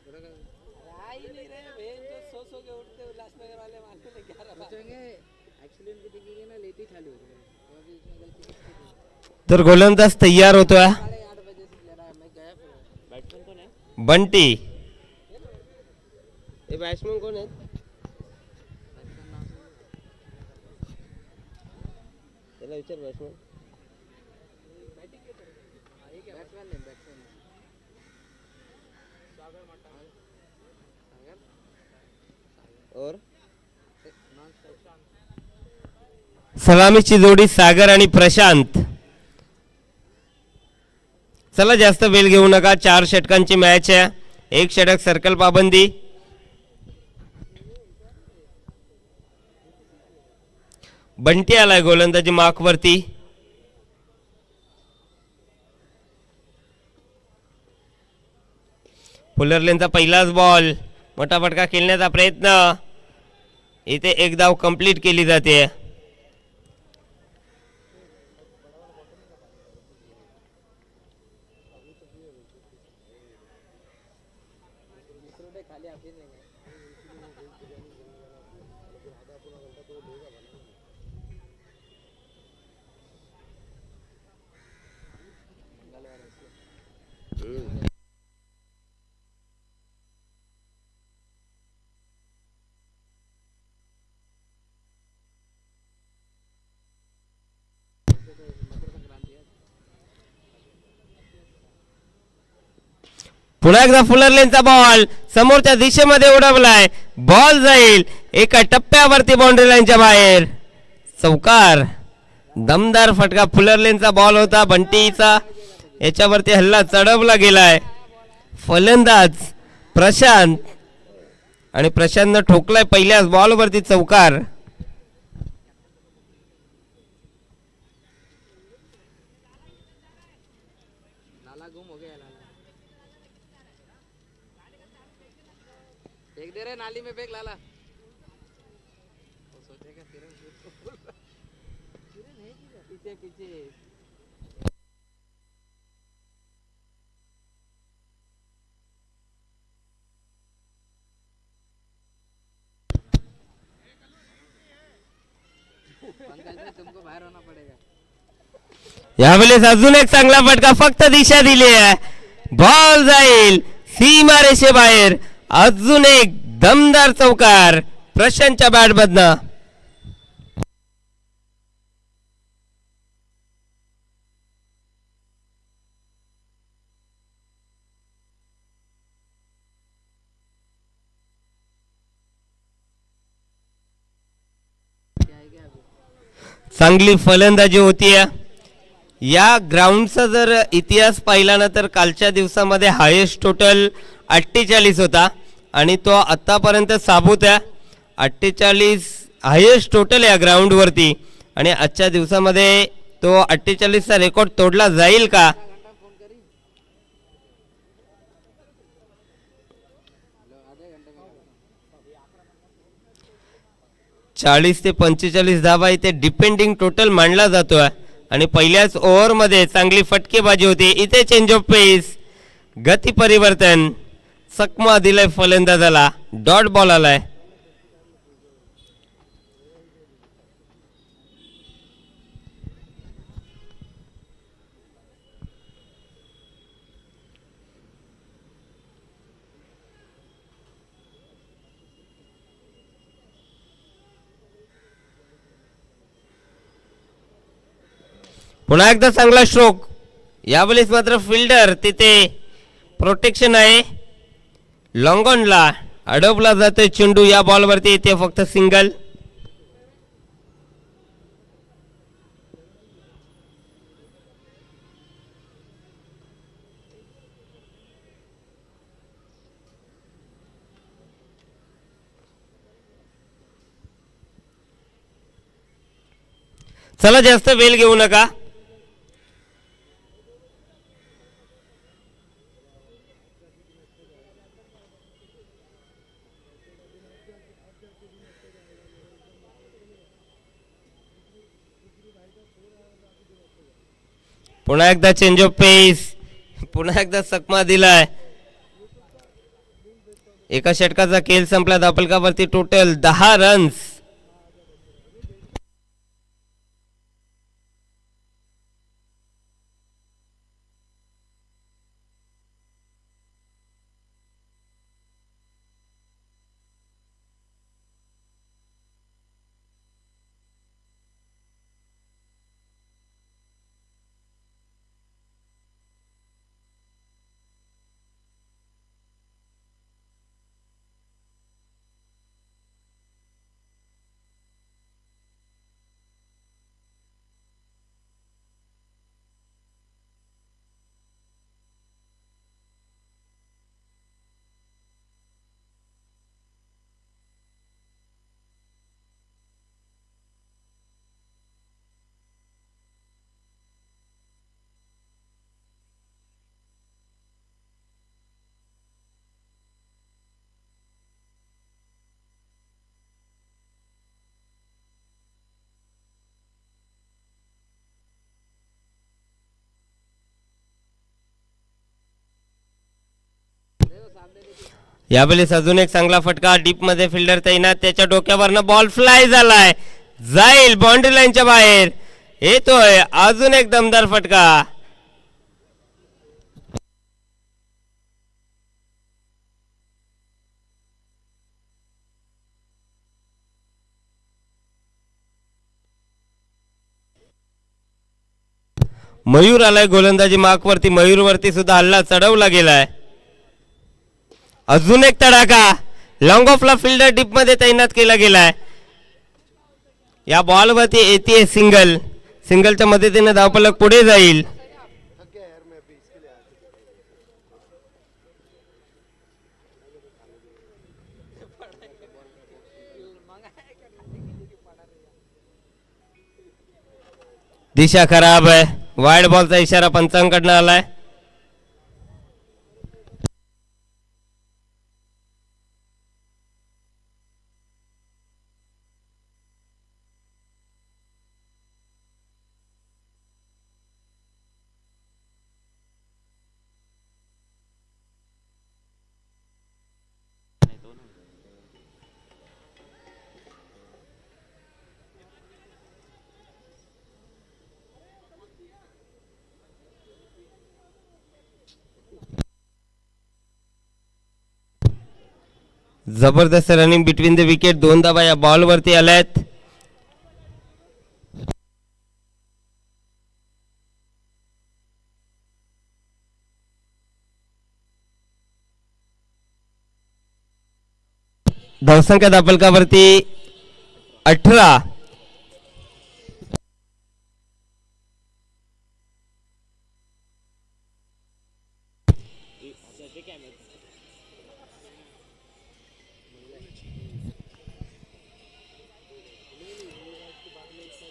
आ ही नहीं रहे बहन जो सो के उठते उल्लासनगर वाले मालूम नहीं क्या रहा एक्चुअली उनकी थिंकिंग है ना लेट ही चालू होती है अभी इसमें गलती किसकी थी तर गोलंदाज तयार होतोय 8:30 बजे से ले रहा है मैं गया बैट्समैन कौन है बंटी ये बॅट्समन कोण आहेत त्याला विचार बॅट्समन बैट्समैन ने बैट्समैन और सलामीची जोडी सागर आणि प्रशांत चला जास्त वेळ घेऊ नका 4 षटकांची मॅच आहे 1 षटक सर्कल पाबंदी बंटी आलाय गोलंदाजी मार्क वरती फुलरलेनचा पहिलाच बॉल मोठा फटका खेळण्याचा प्रयत्न इथे एक धाव कंप्लीट केली जाते पुन्हा एकदा फुलरलेनचा बॉल समोरच्या दिशेमध्ये उडवलाय बॉल जाईल एका टप्प्यावरती बाउंड्री लाईनच्या बाहेर चौकार दमदार फटका फुलरलेनचा बॉल होता बंटीचा याच्यावरती हल्ला चढवला गेलाय फलंदाज प्रशांत आणि प्रशांतनं ठोकलाय पहिल्याच बॉलवरती चौकार नाला गुम हो गया लाला फेंक दे रहे नाली में फेंक लाला वो सोचेगा पीछे पीछे पंकज भाई तुमको बाहर होना पड़ेगा यावेळेस अजून एक चांगला फटका फक्त दिशा दिली आहे बॉल जाईल सीमा रेषेबाहेर अजून एक दमदार चौकार प्रशांतच्या बॅट मधनं चांगली फलंदाजी होतीये या ग्राउंडचा जर इतिहास पाहिला ना तर कालच्या दिवसामध्ये हायेस्ट टोटल 48 होता आणि तो आतापर्यंत साबूत आहे 48 हायेस्ट टोटल या ग्राउंड वरती आणि आजच्या दिवसामध्ये तो 48 चा रेकॉर्ड तोडला जाईल का 40 ते 45 धावा इथे डिपेंडिंग टोटल मांडला जातोय आणि पहिल्याच ओव्हर मध्ये चांगली फटकेबाजी होती इथे चेंज ऑफ पेस गती परिवर्तन चकमा दिलाय फलंदाजाला डॉट बॉल आलाय पुन्हा एकदा चांगला स्ट्रोक यावेळेस मात्र फिल्डर तिथे प्रोटेक्शन आहे लॉंग ऑनला अडवला जातोय चेंडू या बॉलवरती इथे फक्त सिंगल चला जास्त वेळ घेऊ नका पुन्हा एकदा चेंज ऑफ पेस पुन्हा एकदा चकमा दिलाय एका षटकाचा खेळ संपला. धावफलकावरती टोटल 10 रन्स. यावेळेस अजून एक चांगला फटका. डीप मध्ये फिल्डर तैनात. त्याच्या डोक्यावरनं बॉल फ्लाय झालाय. जाईल बाउंड्री लाईनच्या बाहेर. येतोय अजून एक दमदार फटका. मयूर आलाय गोलंदाजी मार्क वरती. मयूर वरती सुद्धा हल्ला चढवला गेलाय. अजून एक तडाखा. लॉंग ऑफला फिल्डर डीप मध्ये तैनात केला गेलाय. या बॉल वरती येते सिंगल. सिंगलच्या मदतीने धावफलक पुढे जाईल. दिशा खराब आहे. वाईड बॉलचा इशारा पंचांकडनं आलाय. जबरदस्त रनिंग बिटवीन द विकेट. 2 धावा या बॉल वरती आल्यात. धावसंख्या धावफलकावरती 18.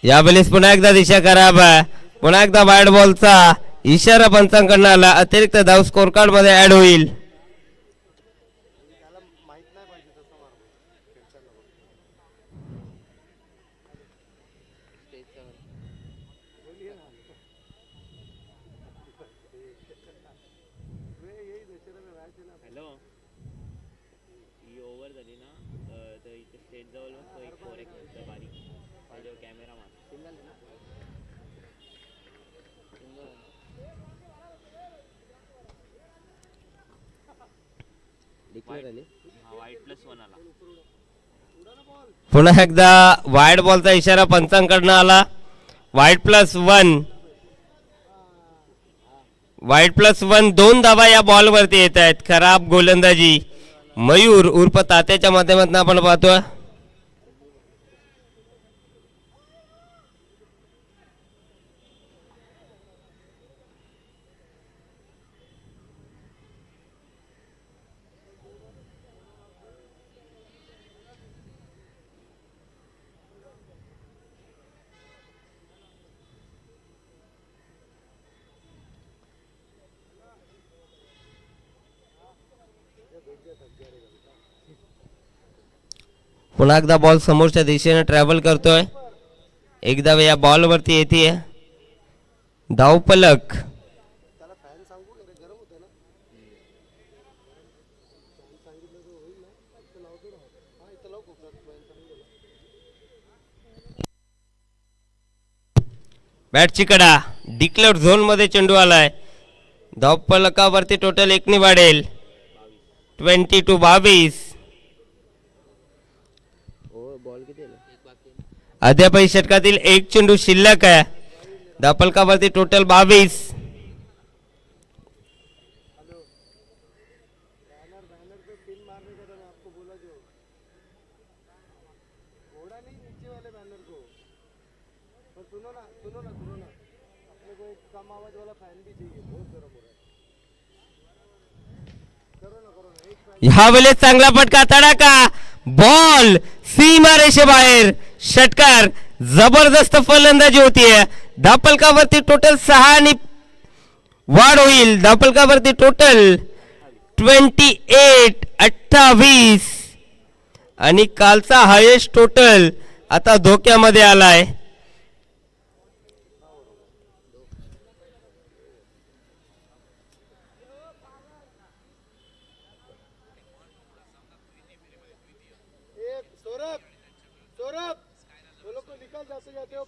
यावेळेस पुन्हा एकदा दिशा खराब आहे. पुन्हा एकदा वाईड बॉलचा इशारा पंचांकडनं आला. अतिरिक्त धाव स्कोर कार्ड मध्ये ऍड होईल. पुन्हा एकदा वाईड बॉलचा इशारा पंचांकडनं आला. वाईड+1. वाईड+1. 2 धावा या बॉल वरती येत आहेत. खराब गोलंदाजी मयूर उर्फ तात्याच्या माध्यमातून आपण पाहतोय. पुन्हा एकदा बॉल समोरच्या दिशेने ट्रॅव्हल करतोय. एकदा या बॉल वरती येते. धावफलक बॅटची कडा डिक्लेअर झोन मध्ये चेंडू आलाय. धावफलकावरती टोटल एकनी वाढेल 22-22. बॉल किती आला? अद्यापही षटकातील एक चेंडू शिल्लक आहे. धावफलकावरती टोटल 22. ह्यावेळेस चांगला फटका तडाका बॉल सीमा रेषेबाहेर. षटकार जबरदस्त फलंदाजी होतीये. धावफलकावरती टोटल 6 आणि वाढ होईल. धावफलकावरती टोटल 28-28 आणि कालचा हायेस्ट टोटल आता धोक्यामध्ये आलाय.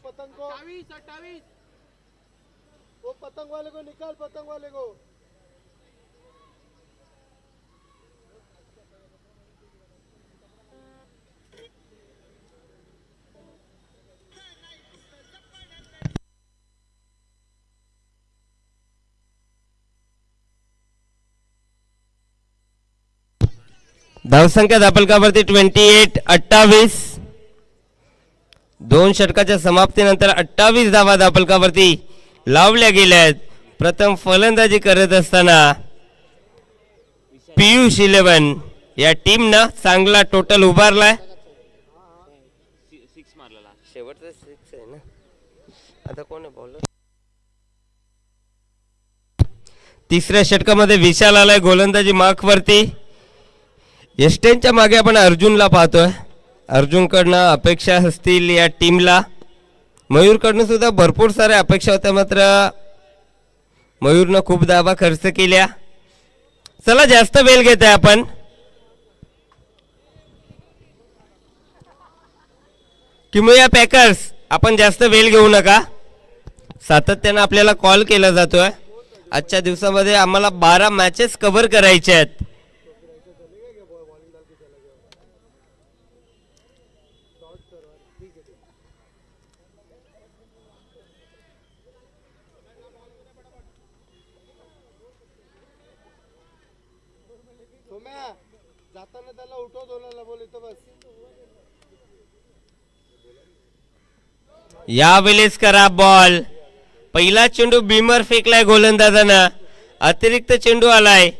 पतंग को 28 वो पतंग वाले को निकाल. पतंग वाले को धावसंख्या धावफलकावरती 28-28. 2 षटकाच्या समाप्तीनंतर 28 धावा धावफलकावरती लावल्या गेल्यात. प्रथम फलंदाजी करत असताना पियुष 11 या टीमनं चांगला टोटल उभारलाय. शेवटचा 6 आहे ना. आता कोण आहे बॉलर? तिसऱ्या षटकामध्ये विशाल आलाय गोलंदाजी मार्कवरती. एस्टेनच्या मागे आपण अर्जुनला पाहतोय. अर्जुनकडनं अपेक्षा असतील या टीमला. मयूरकडनं सुद्धा भरपूर साऱ्या अपेक्षा होत्या, मात्र मयूरनं खूप धावा खर्च केल्या. चला जास्त वेळ घेत आहे आपण. किमोया पॅकर्स आपण जास्त वेळ घेऊ नका. सातत्यानं आपल्याला कॉल केला जातोय. आजच्या दिवसामध्ये आम्हाला 12 मॅचेस कव्हर करायचे आहेत. जाताना त्याला उठव दोनाला बोल इथं बस. यावेळेस करा बॉल. पहिला चेंडू बीमर फेकलाय गोलंदाजानं. अतिरिक्त चेंडू आलाय.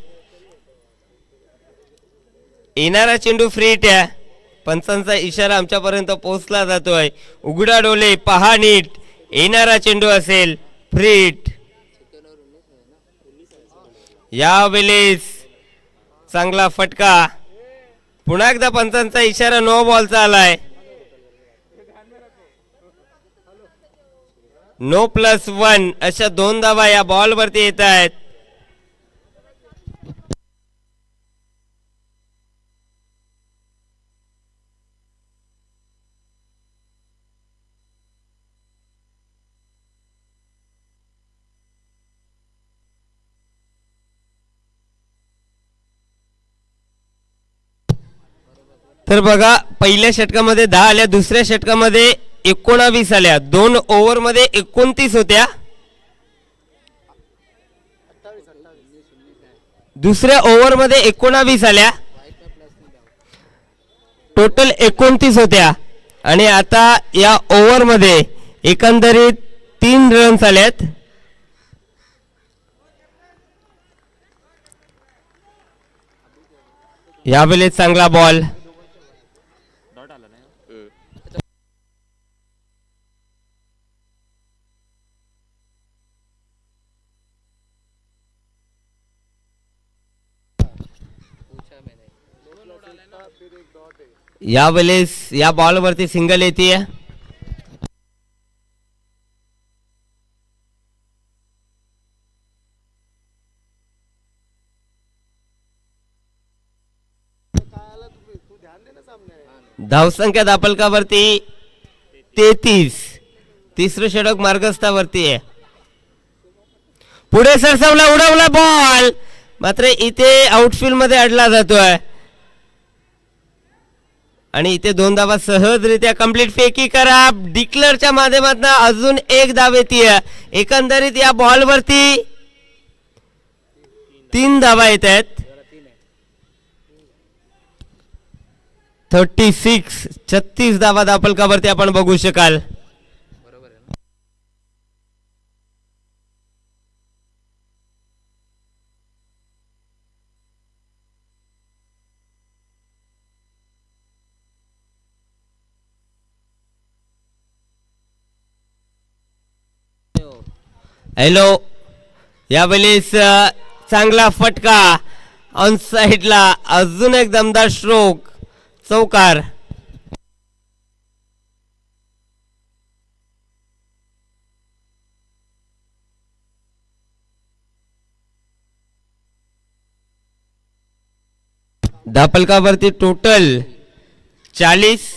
येणारा चेंडू फ्री हिट आहे. पंचांचा इशारा आमच्यापर्यंत पोहोचला जातोय. उघडा डोले पहा नीट. येणारा चेंडू असेल फ्री हिट. यावेळेस चांगला फटका. पुन्हा एकदा पंचांचा इशारा नो बॉलचा आलाय. No+1 अशा 2 धावा या बॉल वरती येत आहेत. तर बघा पहिल्या षटकामध्ये 10 आल्या. दुसऱ्या षटकामध्ये 19 आल्या. 2 ओव्हर मध्ये 29 होत्या. दुसऱ्या ओव्हर मध्ये 19 आल्या. टोटल 29 होत्या. आणि आता या ओव्हर मध्ये एकंदरीत 3 रन्स आल्यात. यावेळेस चांगला बॉल. यावेळेस या बॉल वरती सिंगल येते. तू ध्यान दे धावसंख्या दापलकावरती 33. तिसरं षटक मार्गस्थावरती आहे. पुढे सरसावला, उडवला बॉल, मात्र इथे आउटफील्ड मध्ये अडला जातोय आणि इथे 2 धावा सहजरित्या कंप्लीट. फेकी करा डिक्लरच्या माध्यमातून अजून 1 धाव येते. एकंदरीत या बॉल वरती 3 धावा येत आहेत. 36 धावा दापलकावरती आपण बघू शकाल. हॅलो, यावेळेस चांगला फटका ऑन साइडला, अजून एक दमदार स्ट्रोक, चौकार. दापलकावरती टोटल 40.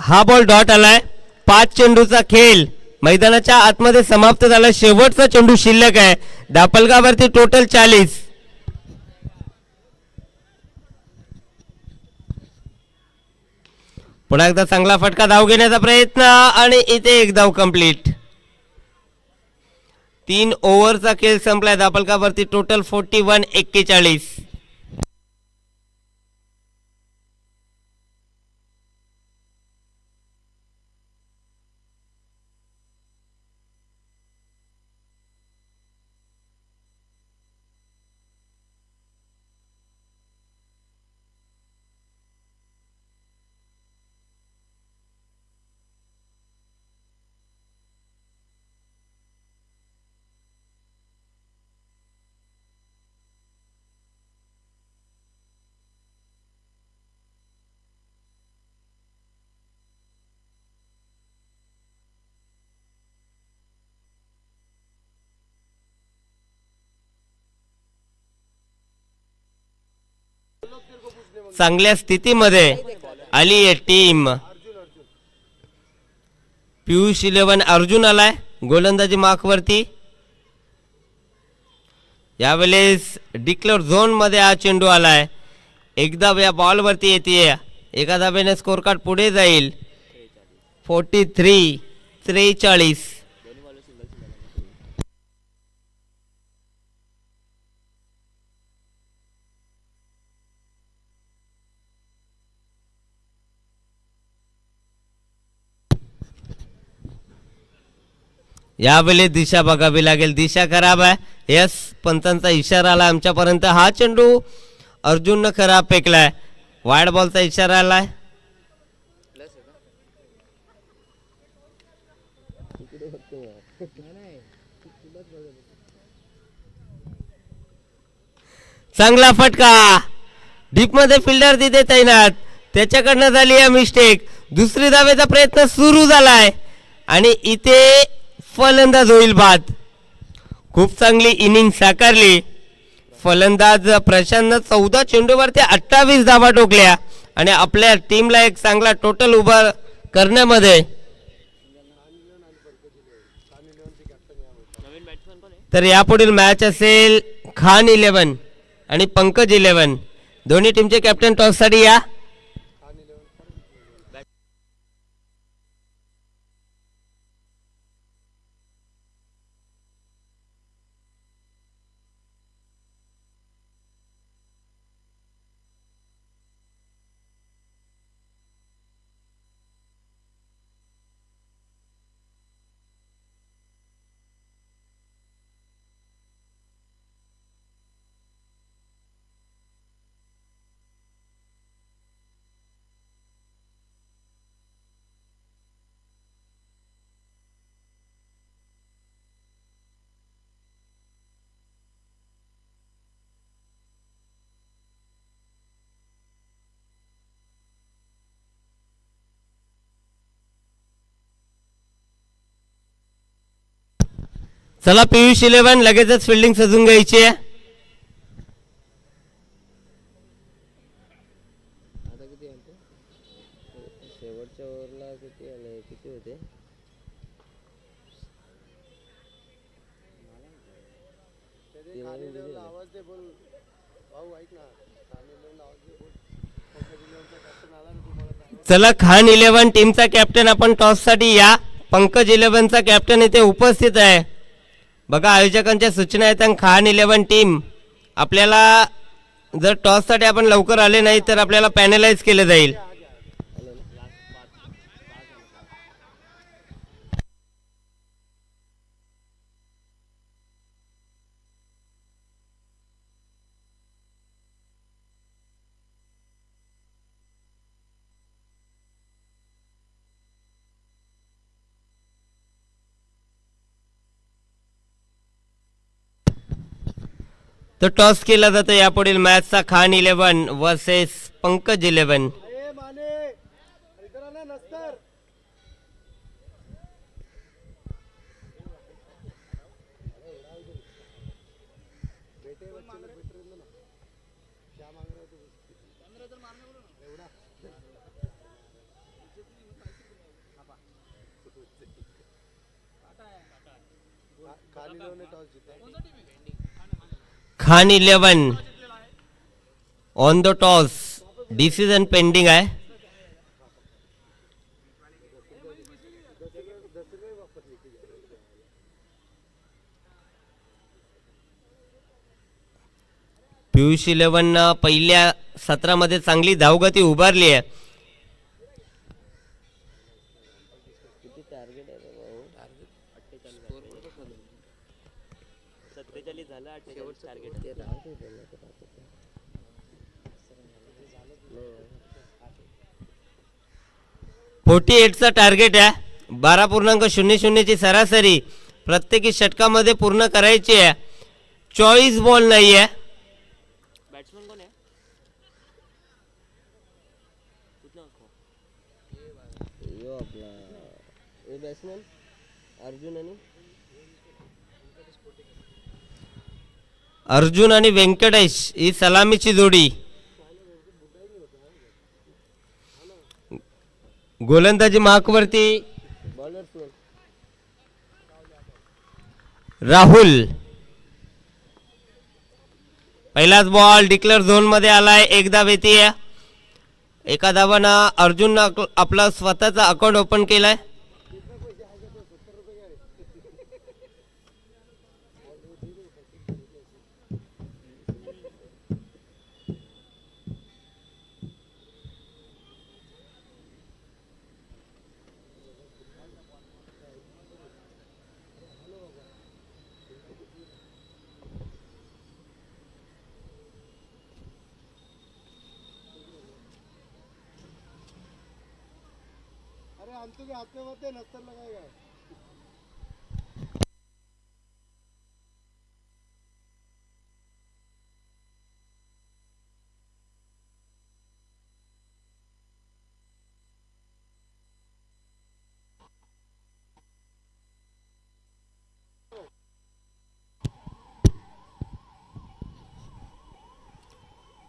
हा बॉल डॉट आलाय. 5 चेंडूचा खेळ मैदानाच्या आतमध्ये समाप्त झाला. शेवटचा चेंडू शिल्लक आहे. दापलकावरती टोटल 40. पुन्हा एकदा चांगला फटका, धाव घेण्याचा प्रयत्न आणि इथे 1 धाव कंप्लीट. 3 ओव्हरचा खेळ संपलाय. दापलकावरती टोटल 41-41. चांगल्या स्थितीमध्ये आली आहे टीम. पियुष 11 अर्जुन आलाय गोलंदाजी मार्कवरती. यावेळेस डिक्लेअर झोन मध्ये हा चेंडू आलाय. एकदा या बॉल वरती येते. एका धावेने स्कोर कार्ड पुढे जाईल. 43-43. यावेळेस दिशा बघावी लागेल. दिशा खराब आहे. यस, पंचांचा इशारा आला आमच्यापर्यंत. हा चेंडू अर्जुननं खराब फेकलाय. वाईड बॉलचा इशारा आलाय. चांगला फटका, डीप मध्ये फिल्डर तिथे तैनात, त्याच्याकडनं झाली आहे मिस्टेक. दुसरी धावेचा प्रयत्न सुरू झालाय आणि इथे फलंदाज होईल बाद. खूप चांगली इनिंग साकारली. फलंदाज प्रशांतनं 14 चेंडूवरती 28 धावा ठोकल्या आणि आपल्या टीमला एक चांगला टोटल उभा करण्यामध्ये. तर यापुढील मॅच असेल खान 11 आणि पंकज 11. दोन्ही टीमचे कॅप्टन टॉससाठी या. चला पियुष 11 लगेचच फिल्डिंग सजून घ्यायची आहे. आता किती आलते शेवटच्या ओव्हरला किती आले किती होते आवाज दे बोल भाऊ ऐक ना चला खान 11 टीमचा कॅप्टन आपण टॉस साठी या. पंकज 11 चा कॅप्टन इथे उपस्थित आहे. बघा आयोजकांच्या सूचना आहेत. खान 11 टीम आपल्याला जर टॉस साठी आपण लवकर आले नाही तर आपल्याला पॅनलाइज केले जाईल. तो टॉस केला जातो यापुढील मॅचचा. Khan 11 versus Pankaj 11. Khan 11 on the toss. Decision pending आहे. पियुष 11 पहिल्या सत्रामध्ये चांगली धावगती उभारली आहे. चा टार्गेट आहे. 12.00 ची सरासरी प्रत्येकी षटकामध्ये पूर्ण करायची आहे. 24 बॉल नाही आहे. बॅट्समन कोण आहे यो आपला ए बॅट्समन अर्जुन आणि व्यंकटेश ही सलामीची जोडी. गोलंदाजी मार्कवरती राहुल. पहिलाच बॉल डिक्लेअर झोन मध्ये आलाय. एक धाव येते. एका धावानं अर्जुन आपला स्वतःचा अकाउंट ओपन केलाय.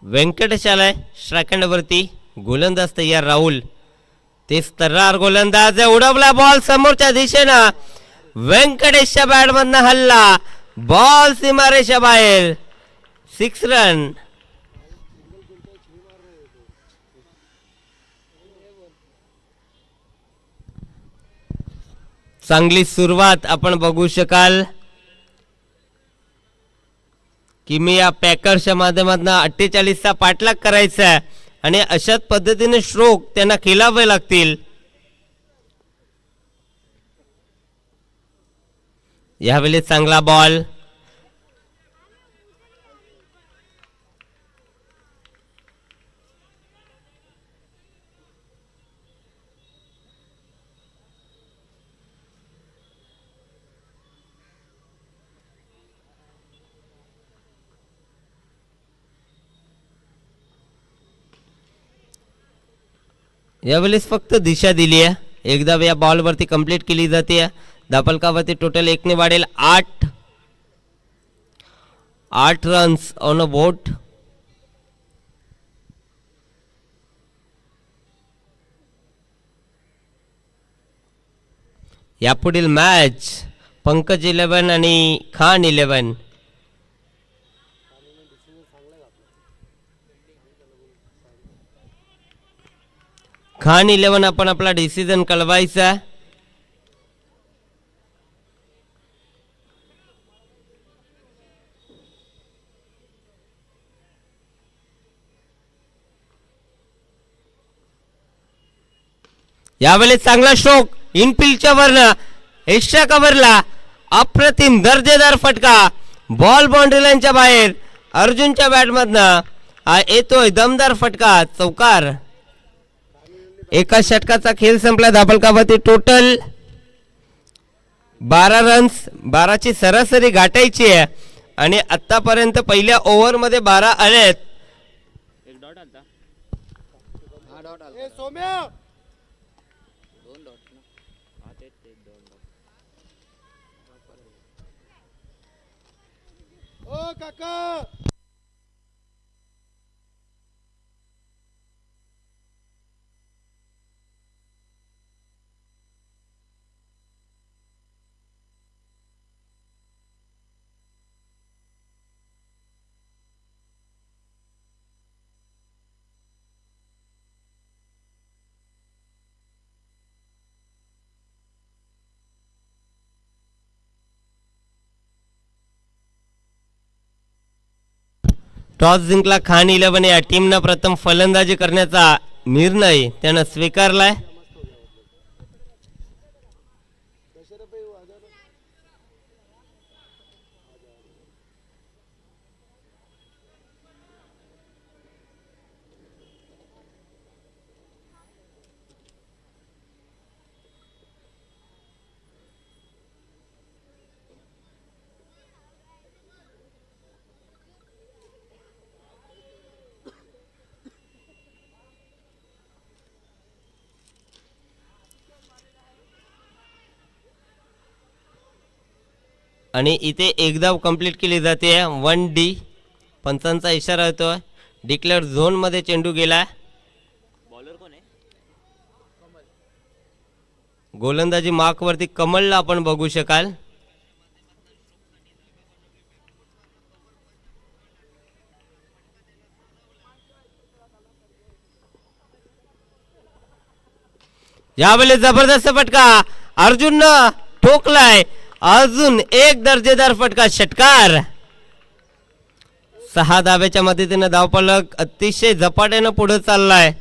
व्यंकटेश आलाय स्ट्राइक वरती. गोलंदाज तयार राहुल. तेच तर्रार गोलंदाज उडवला बॉल समोरच्या दिशेनं. व्यंकटेशच्या बॅट मधनं हल्ला. बॉल सीमारेषा बाहेर. 6 रन. चांगली सुरुवात आपण बघू शकाल की मी या पॅकर्सच्या माध्यमातून 48चा पाठलाग करायचा आहे आणि अशाच पद्धतीने स्ट्रोक त्यांना खेळावे लागतील. यावेळी चांगला बॉल. यावेळेस फक्त दिशा दिली आहे. एकदा या बॉल वरती कंप्लीट केली जाते. धापलकावरती टोटल एकने वाढेल 8 रन्स ऑन अ बोट. यापुढील मॅच पंकज 11 आणि खान 11. खान 11 आपण आपला डिसिजन कळवायचा. यावेळेस चांगला स्ट्रोक इनफिल्डच्या वरनं एक्स्ट्रा कव्हरला अप्रतिम दर्जेदार फटका. बॉल बाउंड्री लाईनच्या बाहेर अर्जुनच्या बॅटमधनं येतोय दमदार फटका. चौकार. एका षटकाचा खेळ संपला. धापलकावरती टोटल 12 रन्स. 12ची सरासरी गाठायची आहे आणि आतापर्यंत पहिल्या ओव्हर मध्ये 12 आलेत. एक डॉट आलता. हा डॉट आला. ए सोम्या 2 डॉट ना. हा ते 2 डॉट. ओ काका टॉस जिंकला खान 11 या टीमनं प्रथम फलंदाजी करण्याचा निर्णय त्यानं स्वीकारलाय. आणि इथे एक धाव कंप्लीट केली जाते. 1D. पंचांचा इशारा होतोय. डिक्लेअर झोन मध्ये चेंडू गेला. बॉलर कोण आहे? गोलंदाजी मार्क वरती कमलला आपण बघू शकाल. यावेळेस जबरदस्त फटका अर्जुन ठोकलाय. अजून एक दर्जेदार फटका. षटकार. 6 धाब्याच्या मदतीने धावफलक अतिशय झपाट्यानं पुढे चाललाय.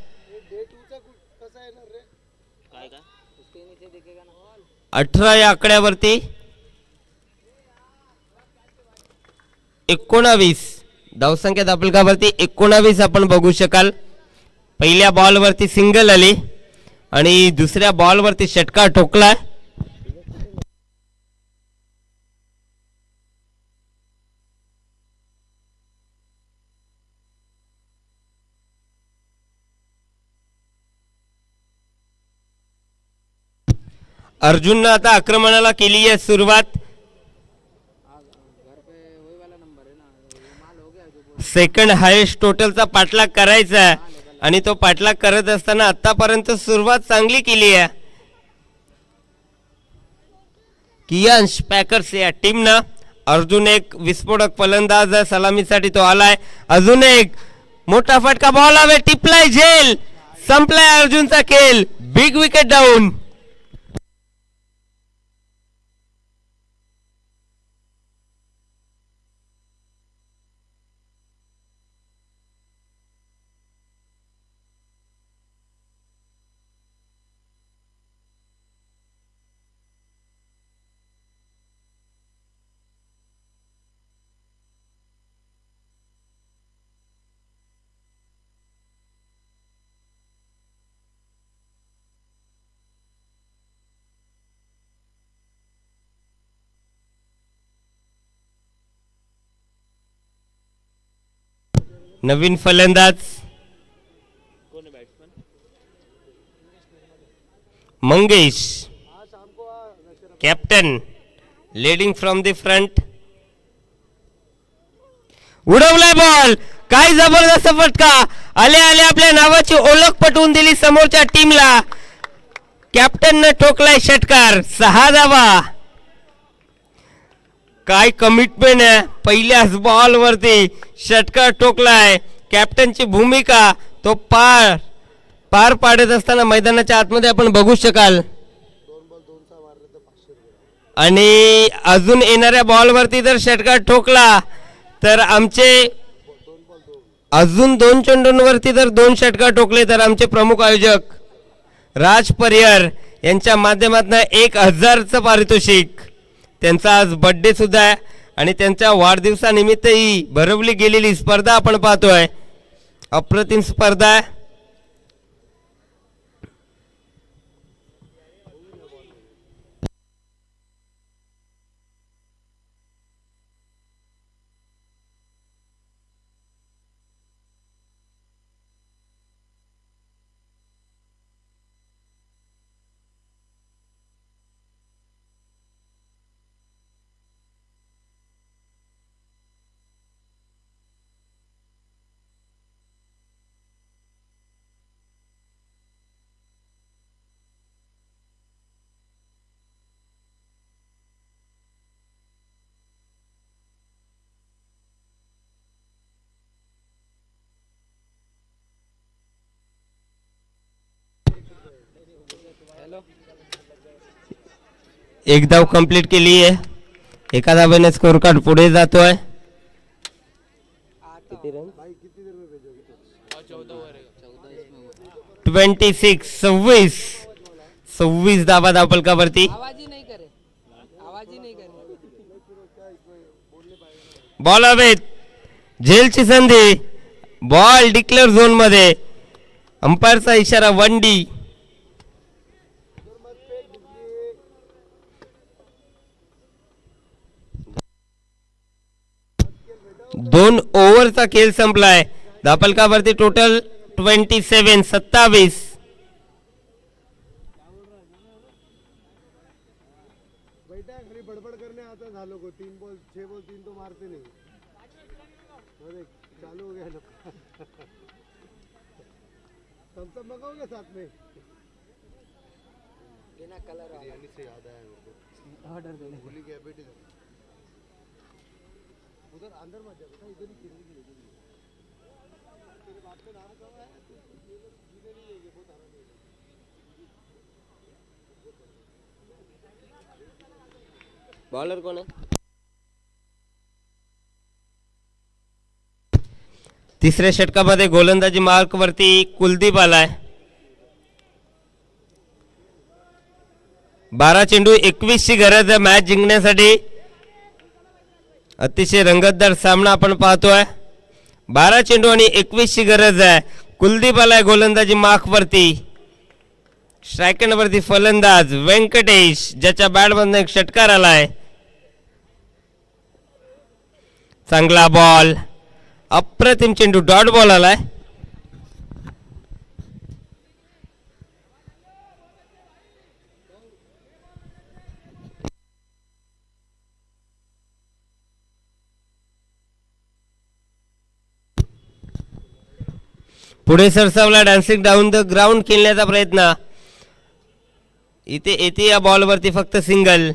काय का? 18 या आकड्यावरती 19 धावसंख्या धापलकावरती 19 आपण बघू शकाल. पहिल्या बॉल वरती सिंगल आली आणि दुसऱ्या बॉल वरती षटकार ठोकला. अर्जुननं आता आक्रमणाला केली आहे सुरुवात. सेकंड हायेस्ट टोटलचा पाठलाग करायचा आहे आणि तो पाठलाग करत असताना आतापर्यंत सुरुवात चांगली केली आहे कियांश पॅकर्स या टीमनं. अर्जुन एक विस्फोटक फलंदाज सलामीसाठी तो आलाय. अजून एक मोठा फटका. बॉल हवे टिपलाय. झेल संपलाय अर्जुनचा खेळ. Big wicket down. नवीन फलंदाज कोण आहे batsman? Mangesh. Captain leading from the front. उडवलाय बॉल. काय जबरदस्त फटका. आले आले आपल्या नावाची ओळख पटवून दिली समोरच्या टीमला. कॅप्टननं ठोकलाय षटकार. 6 धावा. काय कमिटमेंट आहे. पहिल्याच बॉल वरती षटकार ठोकलाय. कॅप्टनची भूमिका तो पार पाडत असताना मैदानाच्या आतमध्ये आपण बघू शकाल. आणि अजून येणाऱ्या बॉल वरती जर षटकार ठोकला तर आमचे अजून 2 चेंडूंवरती जर 2 षटकार ठोकले तर आमचे प्रमुख आयोजक राज परियर यांच्या माध्यमातून 1000चं पारितोषिक. त्यांचा आज बर्थडे सुद्धा आहे आणि त्यांच्या वाढदिवसानिमित्त ही भरवली गेलेली स्पर्धा आपण पाहतोय. अप्रतिम स्पर्धा आहे. एक धाव कंप्लीट केली आहे. एका धावेने स्कोर कार्ड पुढे जातोय. 26 धावा धावफलकावरती. बॉल हवेत. झेलची संधी. बॉल डिक्लेअर झोन मध्ये. अंपायरचा इशारा 1D. 2 ओव्हरचा खेळ संपलाय. धावफलकावरती टोटल 27. बड़बड़ करने आता था लोगों को 3 बॉल 6 बॉल 3 तो मारते नहीं. अरे चालू हो गया लोग. सब मंगाओगे साथ में. बिना कलर बिरयानी से याद आया मेरे को. ऑर्डर देने भूल गया बेटे. उधर अंदर मत जा बेटा. इधर ही खेलने के लिए. तेरे बाप का नाम कब है. इधर ही है. ये बहुत आराम है. बॉलर कोण आहे. तिसऱ्या षटकामध्ये गोलंदाजी मार्क वरती कुलदीप आलाय. 12 चेंडू 21 ची गरज आहे मॅच जिंकण्यासाठी. अतिशय रंगतदार सामना आपण पाहतोय. 12 चेंडू आणि 21 ची गरज आहे. कुलदीप आलाय गोलंदाजी मार्क वरती. स्ट्रायकर वरती फलंदाज व्यंकटेश ज्याच्या बॅट मधून एक षटकार आलाय. चांगला बॉल. अप्रतिम चेंडू. डॉट बॉल आलाय. पुढे सरसावला. डान्सिंग डाऊन द ग्राउंड खेळण्याचा प्रयत्न. इथे येते या बॉल वरती फक्त सिंगल.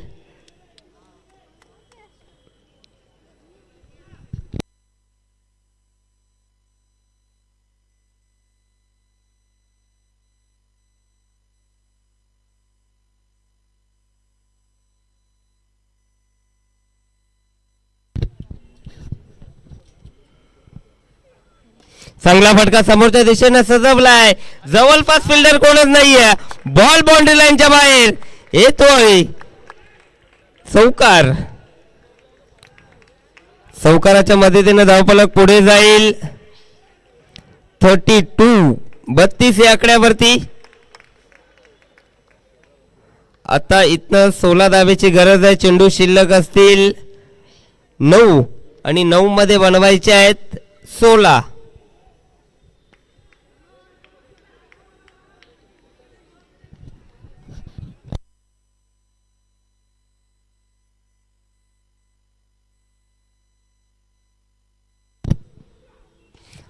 चांगला फटका समोरच्या दिशेने सजवलाय. जवळपास फिल्डर कोणच नाहीये. बॉल बाउंड्री लाईनच्या बाहेर येतोय. चौकाराच्या मदतीने धावफलक पुढे जाईल. 32 या आकड्यावरती. आता इथनं 16 धावेची गरज आहे. चेंडू शिल्लक असतील 9 आणि 9 मध्ये बनवायचे आहेत 16.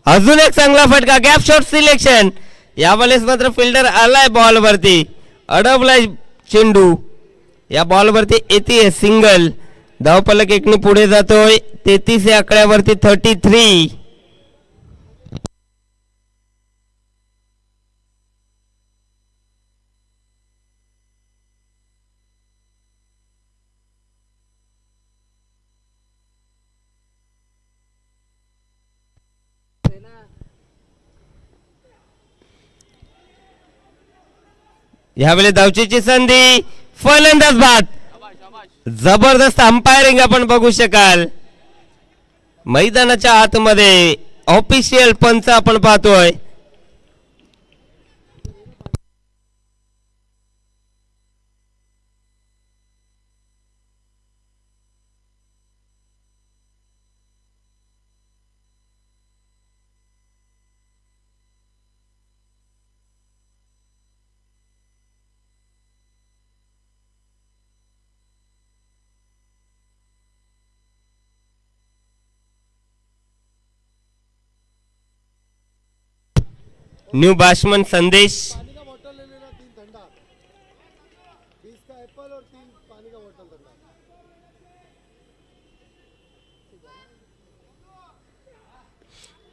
अजून एक चांगला फटका, गॅप शॉट सिलेक्शन. यावेळेस मात्र फिल्डर आलाय बॉल वरती, अडवलाय चेंडू. या बॉल वरती येते सिंगल. धावफलक एकने पुढे जातोय 33 या आकड्यावरती 33. यावेळी धावचीची संधी, फलंदाज बाद. जबरदस्त अंपायरिंग आपण बघू शकाल. मैदानाच्या आतमध्ये ऑफिशियल पंच आपण पाहतोय. न्यू बॅट्समन संदेश. पानी का बोतल ले लेना 3 ठंडा, 20 का एप्पल और 3 पानी का बोतल ठंडा.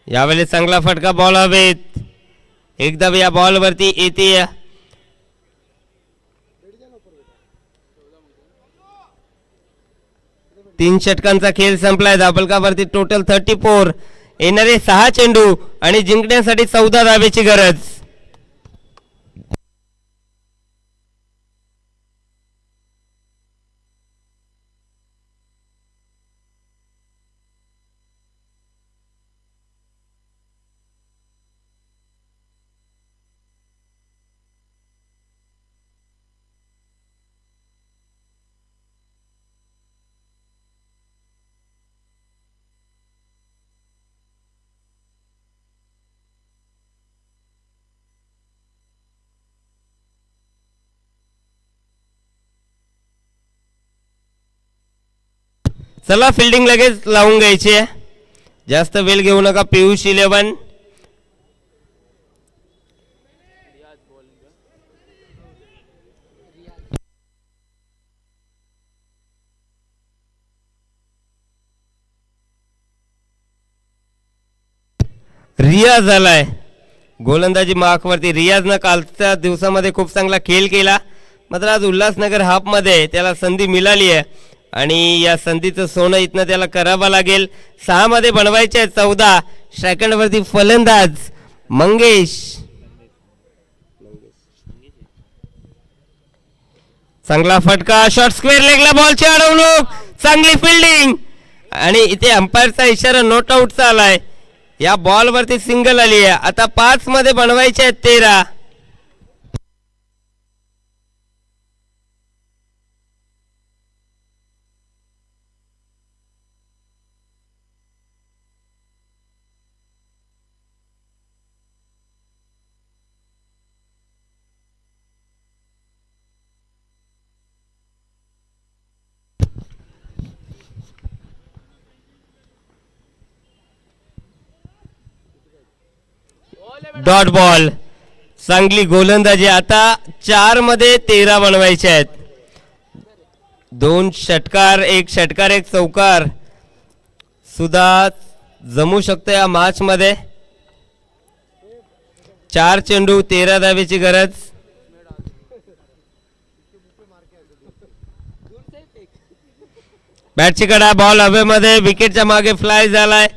यावेळी चांगला फटका बॉल हवेत. एकदा या बॉल वरती येते. 3 षटकांचा खेळ संपलाय. धावफलकावरती टोटल 34. येणारे 6 चेंडू आणि जिंकण्यासाठी 14 धावेची गरज. चला फिल्डिंग लगेच लावून घ्यायची आहे. जास्त वेळ घेऊ नका. पियुष 11. रियाज आलाय गोलंदाजी मार्कवरती. रियाजनं कालच्या दिवसामध्ये खूप चांगला खेळ केला, मात्र आज उल्हासनगर हाफ मध्ये त्याला संधी मिळाली आहे आणि या संधीचं सोनं इथनं त्याला करावं लागेल. 6 मध्ये बनवायचे 14. सेकंड वरती फलंदाज मंगेश. चांगला फटका, शॉर्ट स्क्वेअर लेगला बॉलची अडवणूक, चांगली फिल्डिंग आणि इथे अंपायरचा इशारा नॉट आउटचा आलाय. या बॉल वरती सिंगल आली आहे. आता 5 मध्ये बनवायचे आहेत 13. Dot ball. चांगली गोलंदाजी. आता 4 मध्ये 13 बनवायचे आहेत. 2 षटकार, 1 षटकार, 1 चौकार सुद्धा जमू शकतो या मॅच मध्ये. 4 चेंडू 13 धावेची गरज. बॅटची कडा, बॉल हवेमध्ये, विकेटच्या मागे फ्लाय झालाय.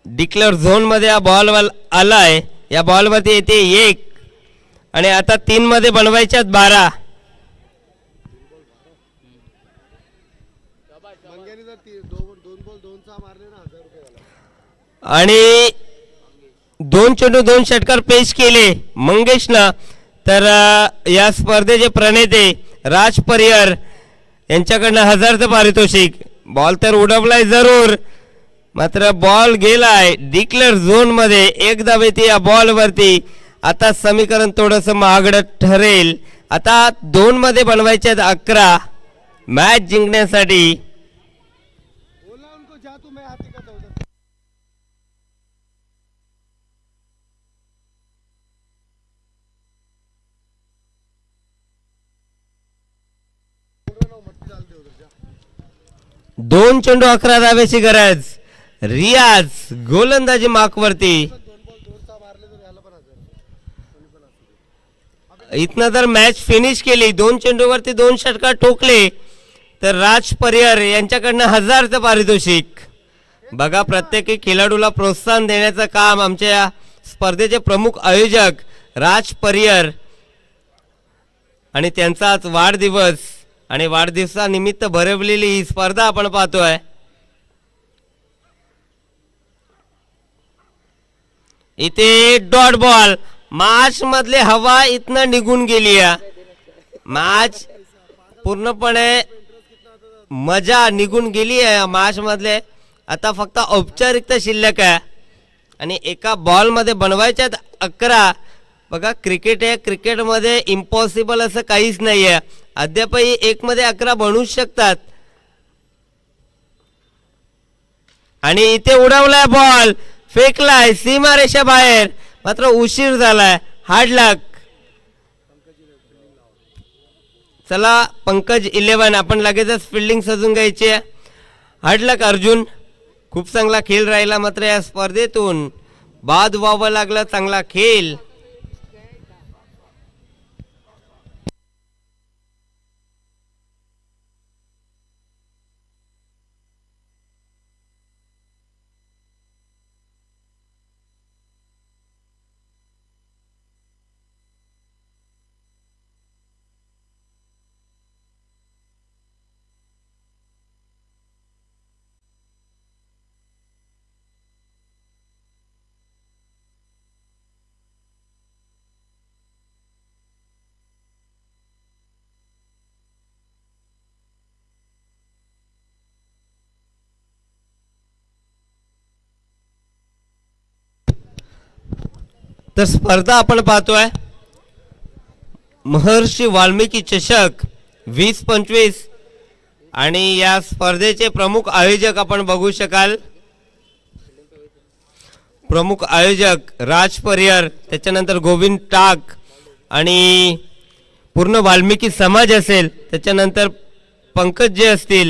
डिक्लेअर झोन मध्ये हा बॉल आलाय. या बॉल वरती येते 1 आणि आता 3 मध्ये बनवायच्यात 12. आणि 2 चेंडू 2 षटकार पेश केले मंगेशनं. तर या स्पर्धेचे प्रणेते राज परियर यांच्याकडनं 1000चं पारितोषिक. बॉल तर उडवलाय जरूर, मात्र बॉल गेलाय डिक्लेअर झोन मध्ये. 1 धाव येते या बॉल वरती. आता समीकरण थोडस महागड ठरेल. आता 2 मध्ये बनवायचे 11 मॅच जिंकण्यासाठी. 2 चेंडू 11 धाब्याची गरज. रियाज गोलंदाजी मार्कवरती. इथनं जर मॅच फिनिश केली, 2 चेंडूवरती 2 षटकार ठोकले तर राज परियर यांच्याकडनं 1000चं पारितोषिक. बघा, प्रत्येक खेळाडूला प्रोत्साहन देण्याचं काम आमच्या स्पर्धेचे प्रमुख आयोजक राज परियर आणि त्यांचा आज वाढदिवस आणि वाढदिवसानिमित्त भरवलेली ही स्पर्धा आपण पाहतोय. इथे डॉट बॉल. मॅच मधले हवा इथनं निघून गेली. मॅच पूर्णपणे मजा निघून गेली आहे मॅच मधले. आता फक्त औपचारिकता शिल्लक आहे आणि एका बॉल मध्ये बनवायच्यात 11. बघा, क्रिकेट आहे, क्रिकेटमध्ये इम्पॉसिबल असं काहीच नाही आहे. अद्यापही 1 मध्ये 11 बनवू शकतात. आणि इथे उडवलाय बॉल, फेकलाय सीमारेषा बाहेर, मात्र उशीर झालाय. Hard luck. चला पंकज 11, आपण लगेचच फिल्डिंग सजून घ्यायची आहे. हार्ड लक अर्जुन, खूप चांगला खेळ राहिला, मात्र या स्पर्धेतून बाद व्हावं लागलं. चांगला खेळ. तर स्पर्धा आपण पाहतोय महर्षी वाल्मिकी चषक 2025 आणि या स्पर्धेचे प्रमुख आयोजक आपण बघू शकाल. प्रमुख आयोजक राज परियर, त्याच्यानंतर गोविंद टाक आणि पूर्ण वाल्मिकी समाज असेल, त्याच्यानंतर पंकज जे असतील